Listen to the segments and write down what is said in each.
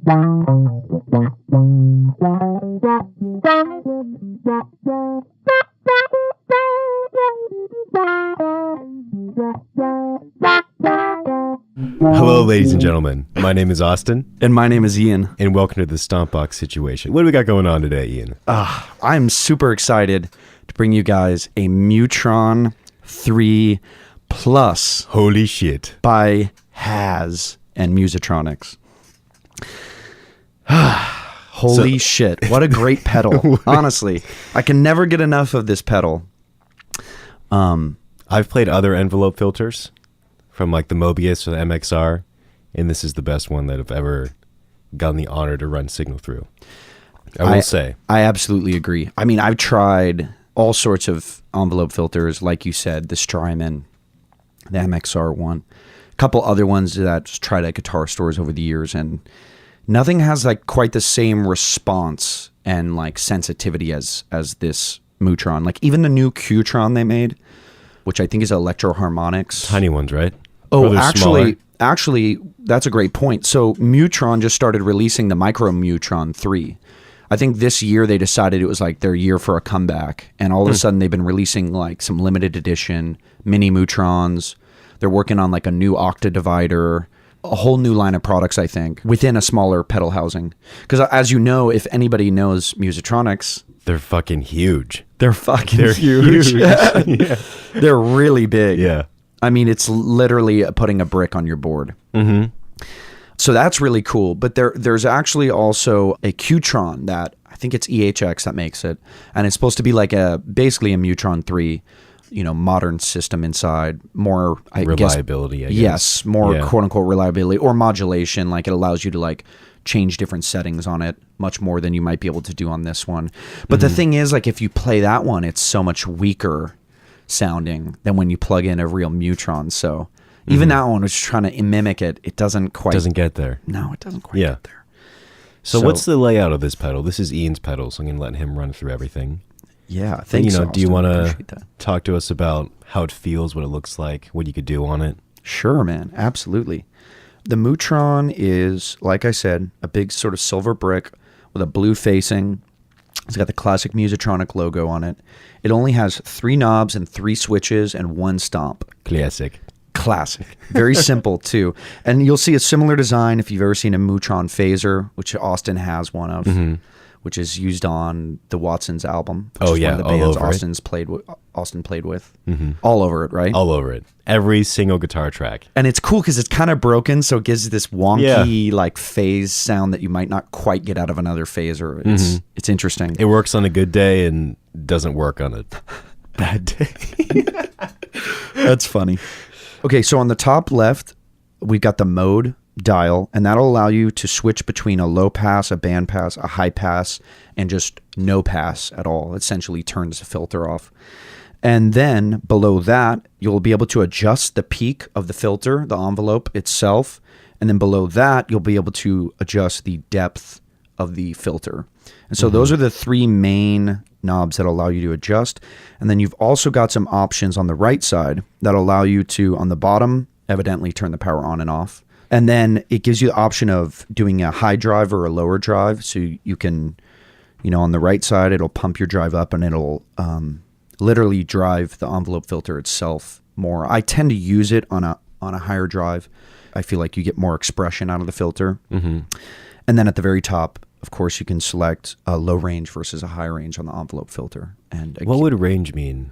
Hello, ladies and gentlemen. My name is Austin. And my name is Ian. And welcome to the Stompbox situation. What do we got going on today, Ian? I'm super excited to bring you guys a Mu-Tron III Plus. Holy shit. By Has and Musitronics. Holy shit. What a great pedal. Honestly, I can never get enough of this pedal. I've played other envelope filters from like the Mobius or the MXR, and this is the best one that I've ever gotten the honor to run signal through. I will say. I absolutely agree. I mean, I've tried all sorts of envelope filters, like you said, the Strymon, the MXR one, a couple other ones that I've tried at guitar stores over the years, and nothing has like quite the same response and like sensitivity as this Mu-Tron. Like even the new Q-Tron they made, which I think is Electro Harmonics. Tiny ones, right? Oh, actually, that's a great point. So Mu-Tron just started releasing the Micro Mu-Tron III. I think this year they decided it was like their year for a comeback, and all of a sudden they've been releasing like some limited edition mini Mu-Trons. They're working on like a new octa divider, a whole new line of products, I think, within a smaller pedal housing. Because as you know, if anybody knows Musitronics, they're fucking huge. They're huge. Yeah. They're really big. Yeah. I mean, it's literally putting a brick on your board. Mm-hmm. So that's really cool. But there's actually also a Q-Tron that I think it's EHX that makes it, and it's supposed to be like basically a Mu-Tron III, modern system inside, more reliability. I guess. Yes, more quote unquote reliability or modulation. Like it allows you to like change different settings on it much more than you might be able to do on this one. But the thing is, like if you play that one, it's so much weaker sounding than when you plug in a real Mu-Tron. So even that one was trying to mimic it. It doesn't get there. No, it doesn't quite get there. So what's the layout of this pedal? This is Ian's pedal, so I'm going to let him run through everything. Yeah, thanks. Do you want to talk to us about how it feels, what it looks like, what you could do on it? Sure, man. Absolutely. The Mu-Tron is, like I said, a big sort of silver brick with a blue facing. It's got the classic Musitronic logo on it. It only has 3 knobs and 3 switches and 1 stomp. Classic. Very simple, too. And you'll see a similar design if you've ever seen a Mu-Tron phaser, which Austin has one of, which is used on the Watson's album. Which is one of the bands Austin played with. All over it, right? All over it. Every single guitar track. And it's cool because it's kind of broken, so it gives this wonky like phase sound that you might not quite get out of another phaser. It's interesting. It works on a good day and doesn't work on a bad day. That's funny. Okay, so on the top left, we've got the mode dial, and that'll allow you to switch between a low pass, a band pass, a high pass, and just no pass at all. It essentially turns the filter off. And then below that, you'll be able to adjust the peak of the filter, the envelope itself. And then below that, you'll be able to adjust the depth of the filter. And so those are the 3 main knobs that allow you to adjust. And then you've also got some options on the right side that allow you to, on the bottom, evidently turn the power on and off. And then it gives you the option of doing a high drive or a lower drive. So you can, on the right side, it'll pump your drive up and it'll literally drive the envelope filter itself more. I tend to use it on a higher drive. I feel like you get more expression out of the filter. And then at the very top, of course, you can select a low range versus a high range on the envelope filter. And what would range mean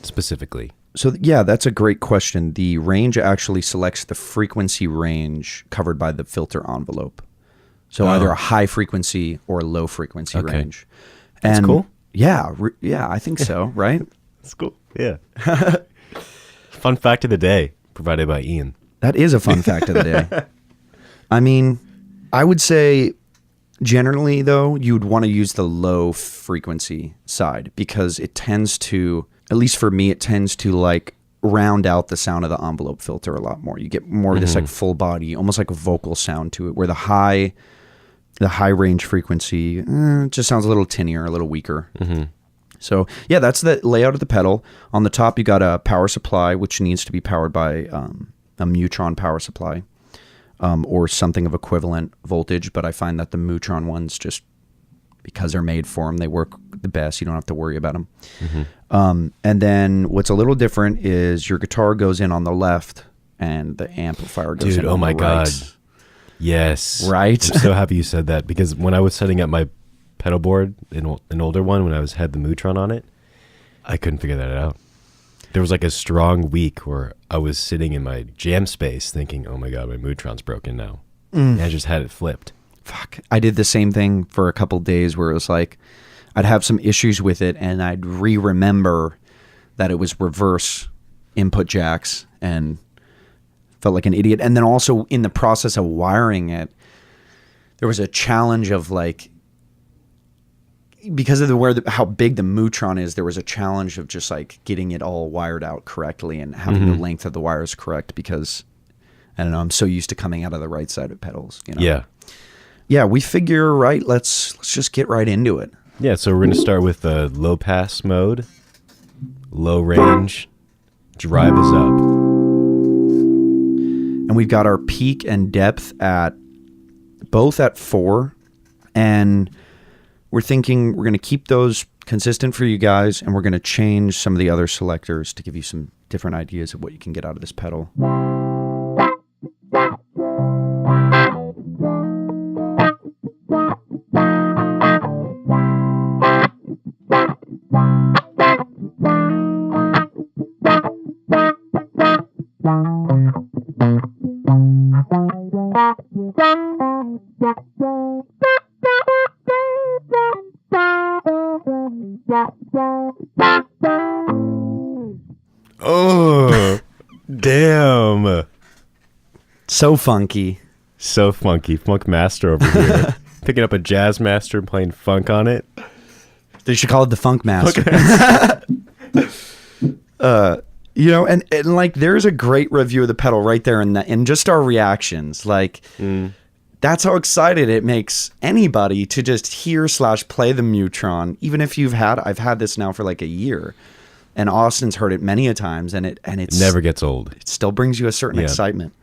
specifically? So yeah, that's a great question. The range actually selects the frequency range covered by the filter envelope. So either a high frequency or a low frequency range. That's cool. Yeah, I think so, right? That's cool. Yeah. Fun fact of the day, provided by Ian. That is a fun fact of the day. I mean, I would say generally, though, you'd want to use the low frequency side because it tends to, at least for me, it tends to like round out the sound of the envelope filter a lot more. You get more of this like full body, almost like a vocal sound to it, where the high range frequency just sounds a little tinnier, a little weaker. So yeah, that's the layout of the pedal. On the top, you got a power supply, which needs to be powered by a Mu-Tron power supply. or something of equivalent voltage, but I find that the Mu-Tron ones, just because they're made for them, they work the best. You don't have to worry about them. And then what's a little different is your guitar goes in on the left and the amplifier goes in on the right. God. Yes. Right? I'm so happy you said that, because when I was setting up my pedal board, an older one, when I had the Mu-Tron on it, I couldn't figure that out. There was like a strong week where I was sitting in my jam space thinking, oh my God, my Mu-Tron's broken now. And I just had it flipped. Fuck. I did the same thing for a couple days where it was like, I'd have some issues with it and I'd remember that it was reverse input jacks and felt like an idiot. And then also in the process of wiring it, there was a challenge of like, because of how big the Mu-Tron is, there was a challenge of just like getting it all wired out correctly and having the length of the wires correct, because I don't know, I'm so used to coming out of the right side of pedals, you know? Yeah, we figure, right, let's just get right into it. Yeah, so we're going to start with the low pass mode, low range, drive is up. And we've got our peak and depth both at 4, and we're thinking we're going to keep those consistent for you guys, and we're going to change some of the other selectors to give you some different ideas of what you can get out of this pedal. Oh, damn. So funky. So funky. Funk master over here. Picking up a jazz master and playing funk on it. They should call it the Funk Master. You know, and like there's a great review of the pedal right there in just our reactions. Like that's how excited it makes anybody to just hear / play the Mu-Tron, even if I've had this now for like a year. And Austin's heard it many a times, and it never gets old. It still brings you a certain excitement.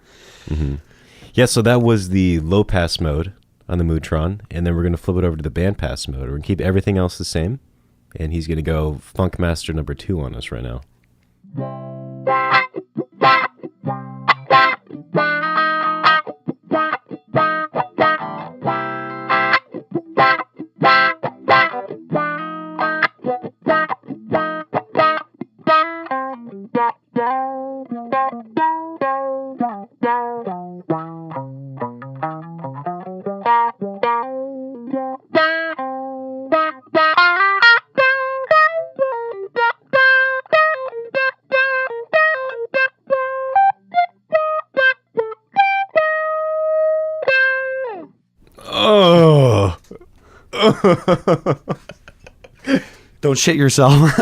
Yeah, so that was the low pass mode on the Mu-Tron, and then we're going to flip it over to the band pass mode. We're going to keep everything else the same, and he's going to go Funk Master number 2 on us right now. Oh. Don't shit yourself.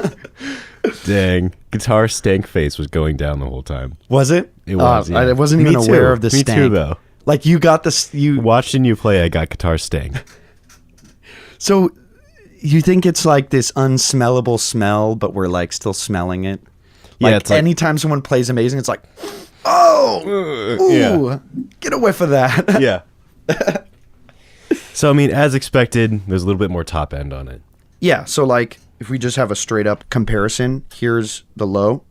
Dang. Guitar stank face was going down the whole time. Was it? It was. Yeah. I wasn't even aware of the stank. Me too, though. Like you got this. Watching you play, I got guitar stank. So you think it's like this unsmellable smell, but we're like still smelling it? Like, yeah. It's like, anytime someone plays amazing, it's like, oh, ooh, get a whiff of that. Yeah. So, I mean, as expected, there's a little bit more top end on it. Yeah. So, like, if we just have a straight up comparison, here's the low.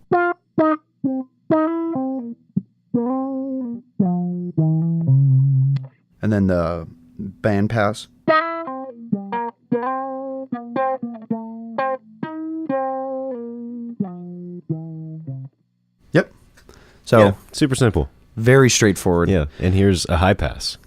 And then the band pass. Yep. So, yeah, super simple. Very straightforward. Yeah. And here's a high pass.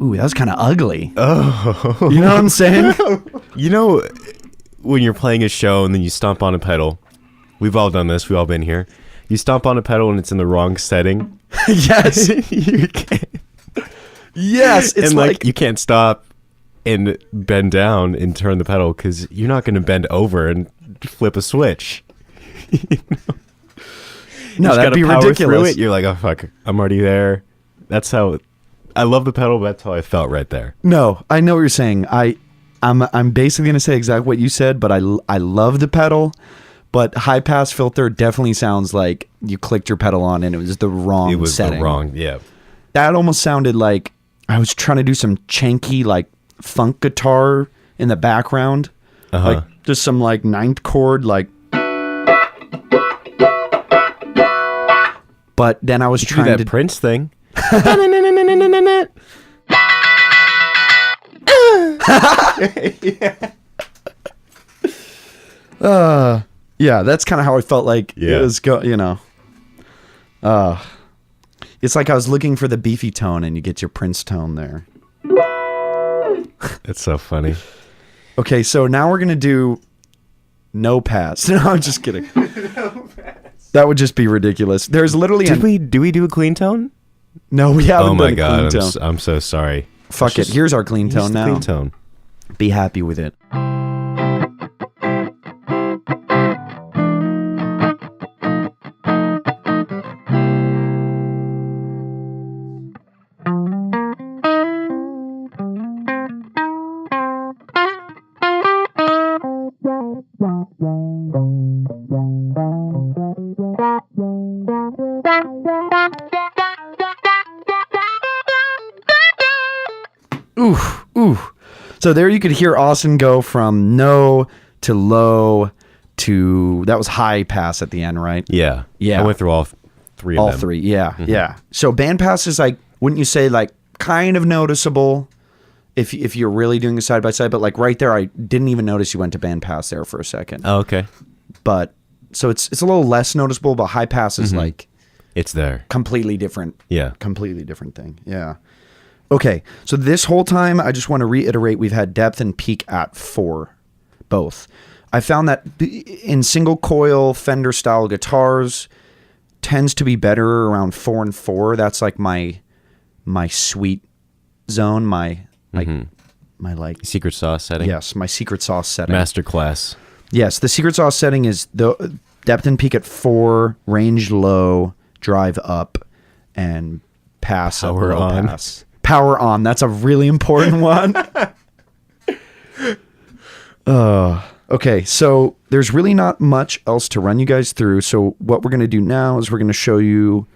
Ooh, that was kind of ugly. Oh. You know what I'm saying? You know, when you're playing a show and then you stomp on a pedal, we've all done this, we've all been here. You stomp on a pedal and it's in the wrong setting, Yes. You can't. Yes. It's And like you can't stop and bend down and turn the pedal because you're not going to bend over and flip a switch. no, that'd be power ridiculous. Through it. You're like, oh fuck, I'm already there. That's how. I love the pedal, but that's how I felt right there. No, I know what you're saying. I'm basically gonna say exactly what you said, but I love the pedal, but high pass filter definitely sounds like you clicked your pedal on and it was the wrong. It was setting. the wrong. Yeah. That almost sounded like I was trying to do some chanky like funk guitar in the background, like just some like ninth chord like. But then I was trying that to Prince thing. Yeah, that's kind of how I felt like it was it's like I was looking for the beefy tone and you get your Prince tone there. That's so funny. Okay, so now we're going to do no pass. No, I'm just kidding. No pass. That would just be ridiculous. There's literally do we do a clean tone? No, we haven't. Oh my done a god, clean tone. I'm so sorry. Fuck it. Here's our clean tone now. Clean tone. Be happy with it. Ooh. So there you could hear Austin go from no to low to, that was high pass at the end, right? Yeah. Yeah. I went through all three of them. All three, yeah, yeah. So band pass is like, wouldn't you say like kind of noticeable if you're really doing a side by side, but like right there, I didn't even notice you went to band pass there for a second. Oh, okay. But so it's a little less noticeable, but high pass is like It's there. completely different. Yeah. Completely different thing. Yeah. Okay. So this whole time, I just want to reiterate, we've had depth and peak at 4, both. I found that in single coil Fender style guitars tends to be better around 4 and 4. That's like my sweet zone, my like Secret sauce setting. yes, my secret sauce setting. Masterclass. Yes, the secret sauce setting is the depth and peak at 4, range low, drive up, and pass up, Power low on. pass. Power on. That's a really important one. Okay, so there's really not much else to run you guys through. So what we're going to do now is we're going to show you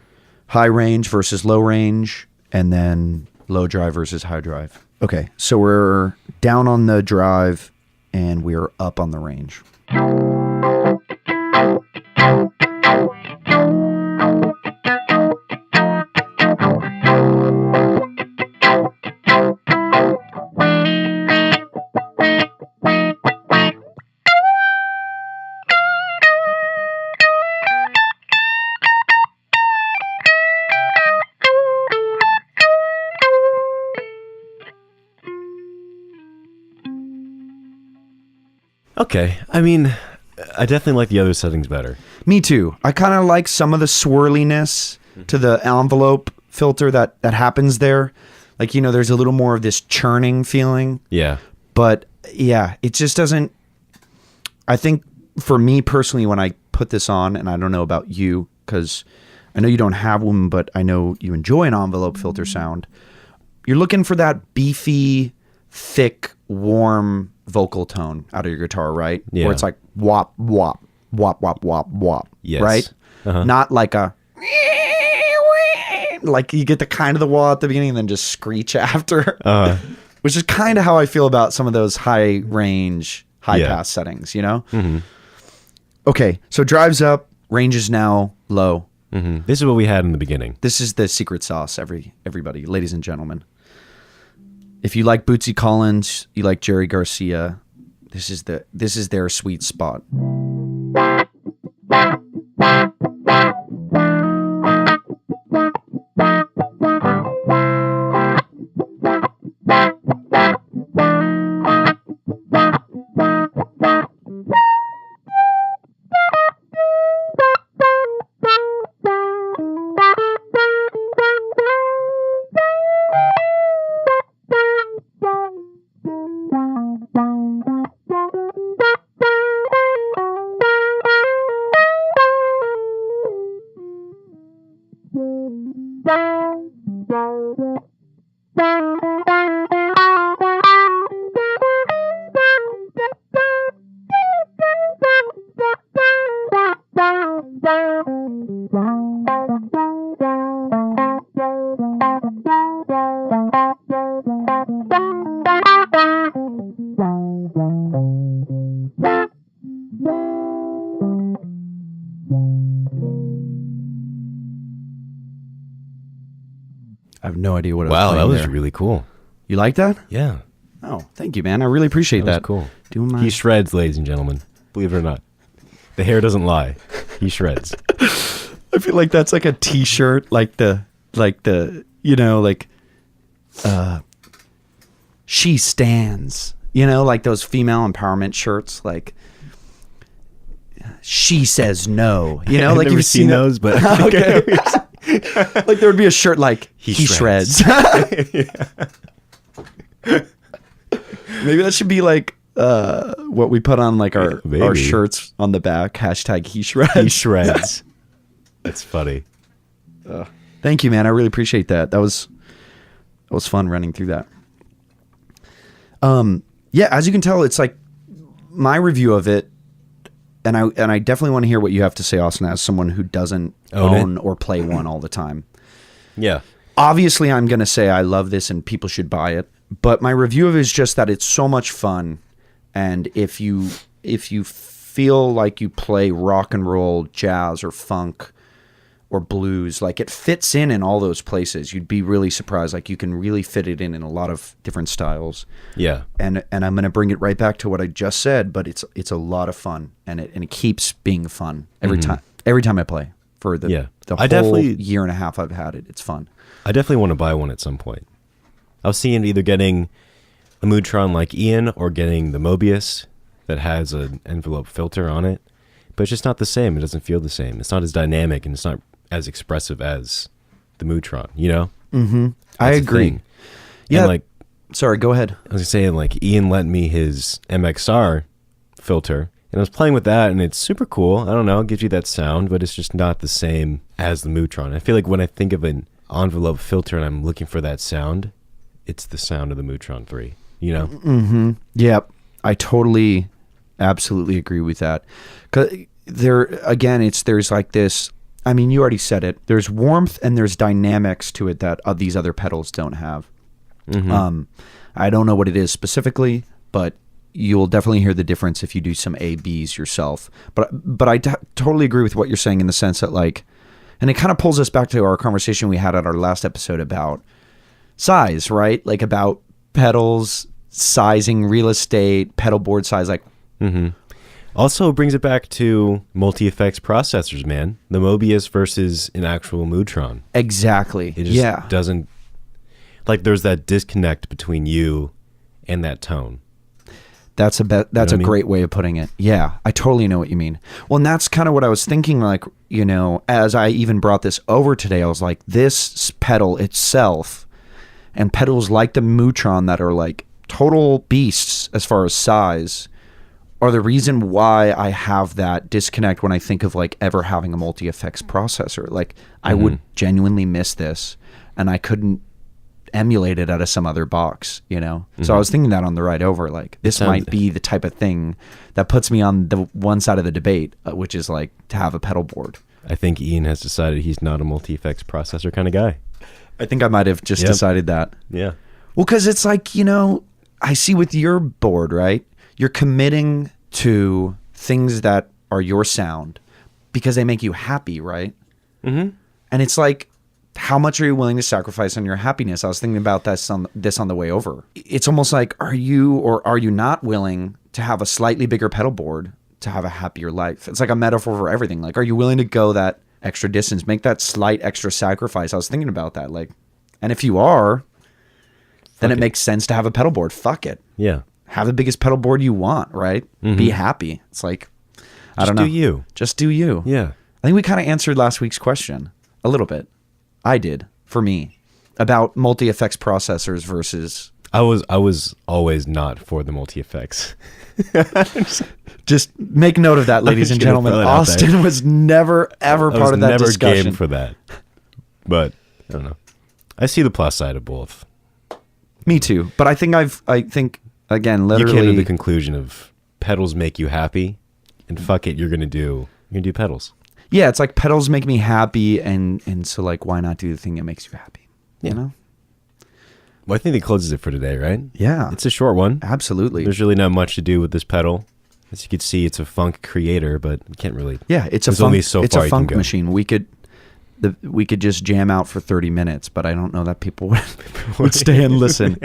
high range versus low range, and then low drive versus high drive. Okay, so we're down on the drive, and we're up on the range. Okay. I mean, I definitely like the other settings better. Me too. I kind of like some of the swirliness to the envelope filter that happens there. Like, there's a little more of this churning feeling. Yeah. But yeah, it just doesn't. I think for me personally, when I put this on, and I don't know about you, because I know you don't have one, but I know you enjoy an envelope filter sound. You're looking for that beefy, thick, warm vocal tone out of your guitar, right? Yeah. Where it's like wop, wop, wop, wop, wop, wop. Yes. Right? Not like a. Like you get the kind of the wah at the beginning and then just screech after. Which is kind of how I feel about some of those high range, high pass settings, Mm-hmm. Okay, so drives up, range is now low. Mm-hmm. This is what we had in the beginning. This is the secret sauce, everybody, ladies and gentlemen. If you like Bootsy Collins, you like Jerry Garcia, this is their sweet spot. idea what I was Wow, that playing was there. really cool. You like that? Yeah. Oh, thank you, man. I really appreciate That that. was cool. Doing my... He shreds, ladies and gentlemen. Believe it or not. The hair doesn't lie. He shreds. I feel like that's like a t-shirt, she stands, like those female empowerment shirts, like she says no, I've like never you've seen that- those, but okay. Like there would be a shirt like he shreds. Maybe that should be like what we put on like our Maybe. shirts on the back, hashtag he shreds. he shreds. That's funny. Thank you, man. I really appreciate that. That was fun running through that. Yeah, as you can tell, it's like my review of it, and I definitely want to hear what you have to say, Austin, as someone who doesn't own or play one all the time. Yeah. Obviously, I'm going to say I love this and people should buy it, but my review of it is just that it's so much fun, and if you feel like you play rock and roll, jazz, or funk, or blues, like it fits in all those places. You'd be really surprised. Like you can really fit it in a lot of different styles. Yeah. And I'm going to bring it right back to what I just said, but it's a lot of fun, and it keeps being fun every time I play for the whole year and a half I've had it. It's fun. I definitely want to buy one at some point. I was seeing either getting a Mu-Tron like Ian or getting the Mobius that has an envelope filter on it, but it's just not the same. It doesn't feel the same. It's not as dynamic, and it's not as expressive as the Mu-Tron, Mm-hmm. I agree. Yeah. And sorry, go ahead. I was saying, Ian lent me his MXR filter, and I was playing with that, and it's super cool. I don't know, it gives you that sound, but it's just not the same as the Mu-Tron. I feel like when I think of an envelope filter and I'm looking for that sound, it's the sound of the Mu-Tron 3, Mm-hmm. Yep. I totally, absolutely agree with that. 'Cause there's like this, I mean, you already said it. There's warmth and there's dynamics to it that these other pedals don't have. Mm-hmm. I don't know what it is specifically, but you'll definitely hear the difference if you do some A/Bs yourself. But I totally agree with what you're saying in the sense that and it kind of pulls us back to our conversation we had at our last episode about size, right? Like about pedals, sizing, real estate, pedal board size, Mm-hmm. Also brings it back to multi-effects processors, man. The Mobius versus an actual Mu-Tron. Exactly. It just doesn't... there's that disconnect between you and that tone. That's a great way of putting it. Yeah, I totally know what you mean. Well, and that's kind of what I was thinking, as I even brought this over today, I was like, this pedal itself and pedals like the Mu-Tron that are total beasts as far as size are the reason why I have that disconnect when I think of ever having a multi-effects processor. I would genuinely miss this, and I couldn't emulate it out of some other box, So I was thinking that on the ride over, this might be the type of thing that puts me on the one side of the debate, which is to have a pedal board. I think Ian has decided he's not a multi-effects processor kind of guy. I think I might have just decided that. Yeah. Well, because it's I see with your board, right? You're committing to things that are your sound because they make you happy, right? Mm-hmm. And it's how much are you willing to sacrifice on your happiness? I was thinking about this on the way over. It's almost are you or are you not willing to have a slightly bigger pedal board to have a happier life? It's like a metaphor for everything. Are you willing to go that extra distance, make that slight extra sacrifice? I was thinking about that. And if you are, then it makes sense to have a pedal board. Fuck it. Yeah. Have the biggest pedal board you want, right? Mm-hmm. Be happy. It's I don't know. Just do you. Just do you. Yeah. I think we kind of answered last week's question a little bit. I did, for me, about multi-effects processors versus... I was always not for the multi-effects. Just make note of that, ladies and gentlemen. Austin was never, ever part of that discussion. I was never game for that. But, I don't know. I see the plus side of both. Me too. But I think again, literally... You came to the conclusion of pedals make you happy, and fuck it, you're gonna do pedals. Yeah, it's pedals make me happy, and so why not do the thing that makes you happy? Yeah. You know? Well, I think that closes it for today, right? Yeah. It's a short one. Absolutely. There's really not much to do with this pedal. As you can see, it's a funk creator, but you can't really... Yeah, it's a only funk, so it's far a you can funk go. machine. We could we could just jam out for 30 minutes, but I don't know that people would stay and listen.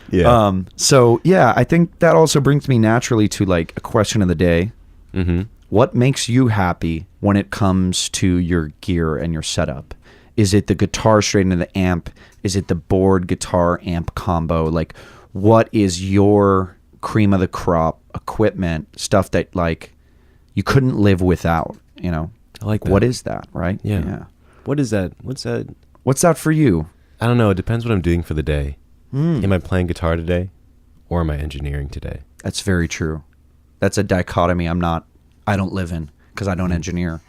Yeah. So yeah, I think that also brings me naturally to like a question of the day. Mm-hmm. What makes you happy when it comes to your gear and your setup? Is it the guitar straight into the amp? Is it the board guitar amp combo? Like, what is your cream of the crop equipment, stuff that like you couldn't live without, you know? I like that. What is that, right? Yeah. What is that? What's that? What's that for you? I don't know. It depends what I'm doing for the day. Am I playing guitar today, or am I engineering today? That's very true. That's a dichotomy I don't live in because I don't engineer.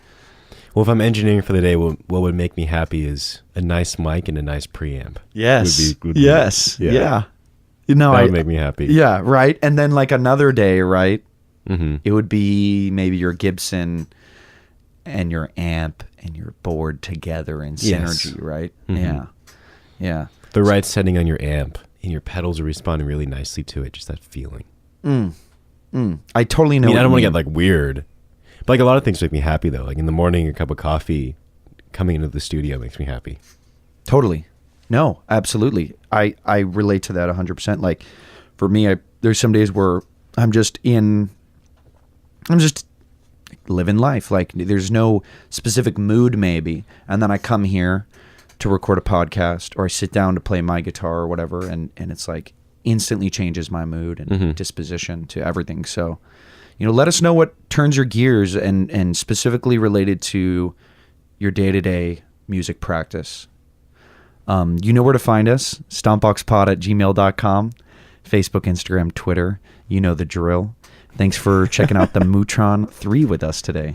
Well, if I'm engineering for the day, what would make me happy is a nice mic and a nice preamp. Yes. Would be- yes. Yeah. You know, That would make me happy. Yeah, right. And then like another day, right? Mm-hmm. It would be maybe your Gibson and your amp and your board together in synergy, right? Mm-hmm. Yeah. The right setting on your amp and your pedals are responding really nicely to it. Just that feeling. I totally know. I mean, I don't want to mean. get like weird, but like a lot of things make me happy though. Like in the morning, a cup of coffee coming into the studio makes me happy. Totally. No, absolutely. I relate to that 100%. Like for me, there's some days where I'm just living life. Like there's no specific mood maybe. And then I come here to record a podcast or I sit down to play my guitar or whatever. And it's like instantly changes my mood and disposition to everything. So, you know, let us know what turns your gears and specifically related to your day-to-day music practice. You know where to find us, stompboxpod@gmail.com, Facebook, Instagram, Twitter. You know the drill. Thanks for checking out the Mu-Tron III with us today.